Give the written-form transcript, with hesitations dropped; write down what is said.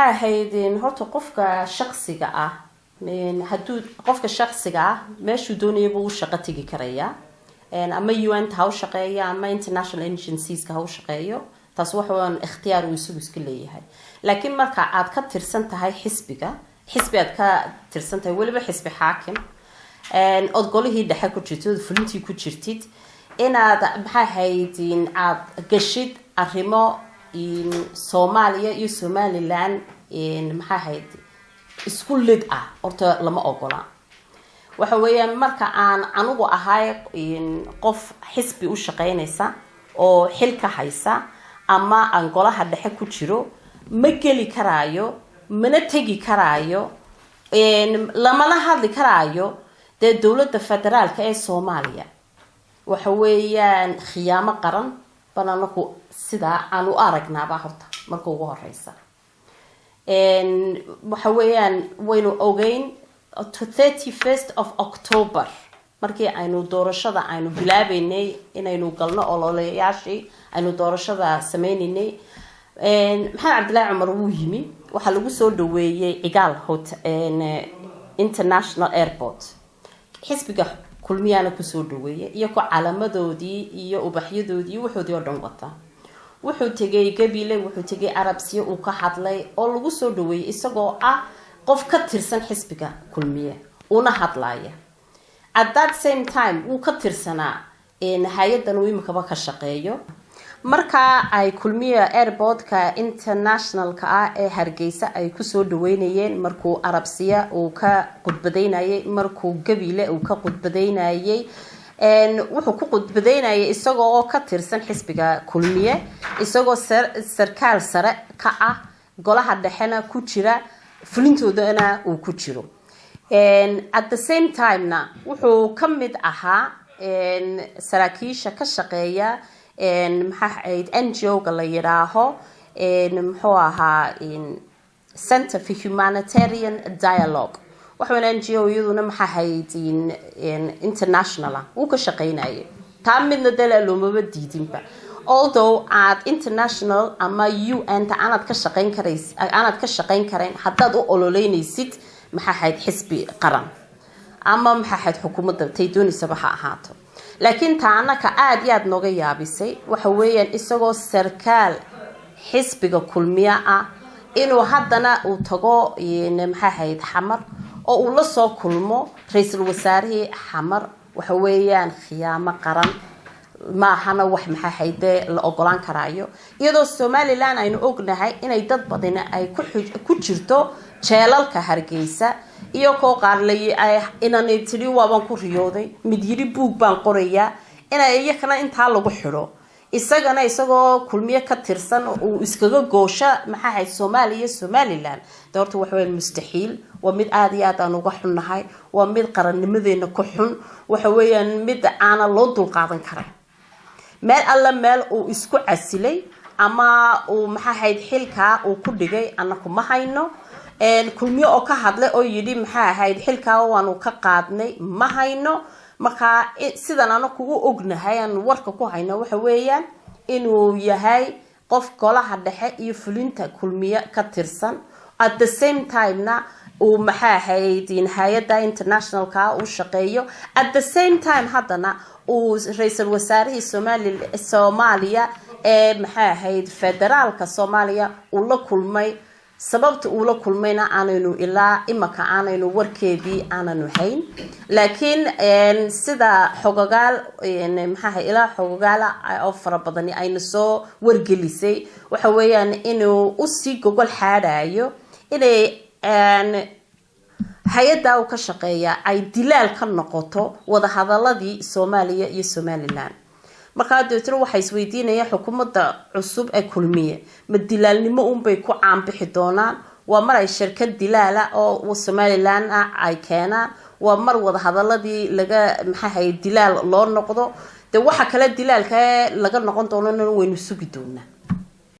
maxaa haydin horta qofka shakhsiga ah haduu qofka shakhsiga ah meeshuu doonayo buu shaqo tagi karaya ama UN ha u shaqeeyo ama international agencies ka ha u shaqeeyo taas waxa weeyaan ikhtiyaar uu iska leeyahay laakiin marka aad ka tirsan tahay xisbi aad ka tirsan tahay waliba xisbi xaakim oo golihii dhexe ku jirtid fulintii ku jirtid inaad maxaa haydin aad gashid arrimo in Soomaaliya iyo Somaliland maxaa haydin isku lid ah horta lama ogola waxa weeyaan marka aan anigu ahay qof xisbi u shaqeynaysa oo xilka haysa ama aan golaha dhexe ku jiro ma geli karaayo mana tagi karaayo lama la hadli karaayo dawladda federaalka ee Soomaaliya waxa weeyaan khiyaamo qaran bananaku sida aan u aragnaaba horta marka ugu horeysa waxa weeyaan waynu ogeyn 31st of October markii aynu doorashada aynu bilaabeynay inaynu galno ololeyaashii aynu doorashada sameeynay maxamed cabdilaahi cumar wuu yimi waxa lagu soo dhaweeyay Cigaal International Airport xisbiga kulmiyana ku soo dhaweeyay iyo ku calaamadoodii iyo ubaxyadoodii wuxuu dhan wata wuxuu tagay Gabiile wuxuu tagay Arabsiya uu ka hadlay oo lagu soo dhaweeyay isagoo ah qof ka tirsan xisbiga kulmiye una hadlaya at that same time uu ka tirsanaa hay'adan uu imika ka shaqeeyo marka ay kulmiye airportka internationalka ah ee Hargeysa ay ku soo dhaweynayeen markuu Arabsiya uu ka qudbadeynayay markuu Gabiile uu ka qudbadeynayay wuxuu ku qudbadeynayay isagoo ka tirsan xisbiga kulmiye isagoo sarkaal sare ka ah golaha dhexena ku jira fulintoodana uu ku jiro at the same time na wuxuu kamid ahaa saraakiisha ka shaqeeya maxaa ahayd NGO ga la yiraaho muxuu ahaa Center for Humanitarian Dialogue waxaan NGO iyaduna maxaa ahayd international uu ka shaqeynayay taa midna dalaaloomaba diidinba although at international ama UN ta aanad ka shaqeyn karayn haddaad u ololeynaysid maxaa ahayd xisbi qaran ama maxaa ahayd xukuumadda tay doonaysaba ha ahaato laakiin taanaka aad iyo aad nooga yaabisay waxa weeyaan isagoo sarkaal xisbiga kulmiya ah inuu haddana uu tago maxaa ahayd xamar oo uu la soo kulmo ra'iisul wasaarihii xamar waxa weeyaan khiyaamo qaran ma ahana wax maxaa ahayd la ogolaan karaayo iyadoo Somaliland aynu ognahay inay dad badan ay ku jirto jeelalka Hargeysa iyo koo qaarlay inaan tiri waan ku riyooday mid yiri buug baan qorayaa inay iyakana inta lagu xiro isagana isagoo kulmiye ka tirsan oo iskaga goosha maxaa ahayd Soomaaliya Somaliland doorto wax weyn mustaxiil waa mid aad iyo aad aan uga xunnahay waa mid qarannimadeena ku xun waxa weeyaan mid aan loo dul qaadan karin meel alla meel uu isku casilay ama uu maxaa ahayd xilka uu ku dhigay anaku ma hayno kulmiye oo ka hadlay oo yiri maxaa ahayd xilka waanu ka qaadnay ma hayno marka sidan aan ku ognahay aan warka ku hayno waxa weeyaan inuu yahay qof golaha dhexe iyo fulinta kulmiye ka tirsan at the same time na uu maxaa ahayd hay'adda internationalka uu shaqeeyo at the same time haddana uu ra'iisul wasaarihii Soomaaliya ee maxaa ahayd federaalka Soomaaliya uu la kulmay sababta uu la kulmayna aanaynu ilaa imaka aanaynu warkeedii aananu hayn laakiin sida xogagaal maxaa ilaa xogagaala oo fara badan ayna soo wargelisay waxa weeyaan inuu u sii gogol xaadaayo inay hay'adda uu ka shaqeeya ay dilaal ka noqoto wada hadaladii Soomaaliya iyo Somaliland marka dadku waxay isweydiinayaan xukuumadda cusub ee kulmiye ma dilaalnimo bay ku caanbixi doonaan waa mar ay shirkad dilaala oo Somaliland ay keenaan waa mar wada hadaladii laga maxaa dilaal loo noqdo waxa kale dilaalka laga noqon doonana waynu sugi doonaa